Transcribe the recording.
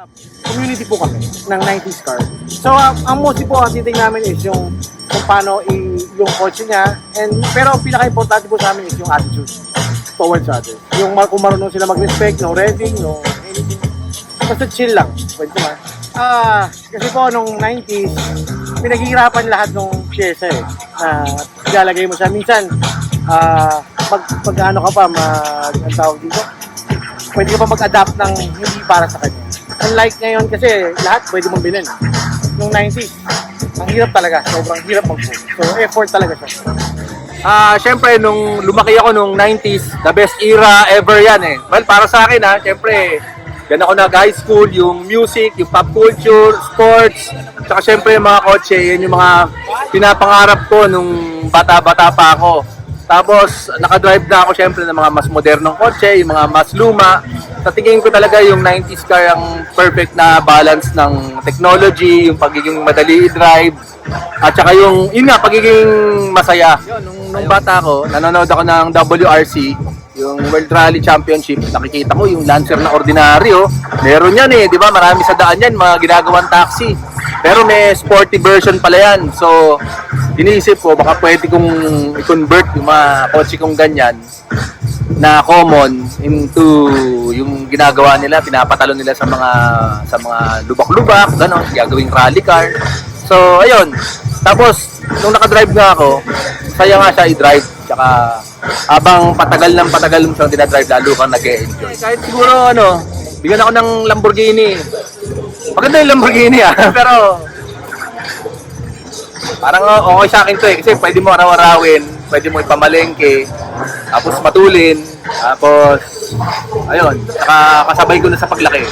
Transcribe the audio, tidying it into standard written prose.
Community po kami ng 90s car. So, ang mostly po ang titingnan namin is yung kung paano yung kotse niya. Pero ang pinaka-importante po sa amin is yung attitude towards others. Yung kung marunong sila mag-respect, no revving, no anything. Basta chill lang. Pwede naman. Kasi po nung 90s, pinaghihirapan lahat ng pyesa eh. Na ilalagay mo siya. Minsan, pag ano ka pa, ang tawag dito, pwede ka pa mag-adapt ng hindi para sa kanya. Unlike ngayon kasi lahat pwede mong bilhin. Nung 90s, ang hirap talaga. Sobrang hirap mag-book. So effort talaga siya. Siyempre, nung lumaki ako nung 90s, the best era ever yan eh. Well, para sa akin siyempre, yan ako nag-high school, yung music, yung pop culture, sports, saka siyempre yung mga kotse, yan yung mga pinapangarap ko nung bata-bata pa ako. Tapos, nakadrive na ako siyempre ng mga mas modernong kotse, yung mga mas luma. Sa tingin ko talaga yung 90s car ang perfect na balance ng technology, yung pagiging madali i-drive, at saka yung, yun nga, pagiging masaya. Yun, nung bata ako, nanonood ako ng WRC, yung World Rally Championship. Nakikita ko yung Lancer na ordinaryo. Meron yan eh, di ba? Marami sa daan yan, mga ginagawang taxi. Pero may sporty version pala yan. So, iniisip ko, baka pwede kong i-convert yung mga kotse kong ganyan na common into yung ginagawa nila, pinapatalo nila sa mga lubak-lubak, gano'n, gagawing rally car. So, ayun. Tapos, nung nakadrive nga ako, saya nga siya i-drive. Tsaka, habang patagal mo siyang dinadrive, lalo kang nag-e-enjoy. Kahit siguro, bigyan ako ng Lamborghini. Maganda yung Lamborghini pero parang okay sa akin to eh. Kasi pwede mo araw-arawin, pwede mo ipamalengke, tapos matulin, tapos, ayun, saka kasabay ko na sa paglaki.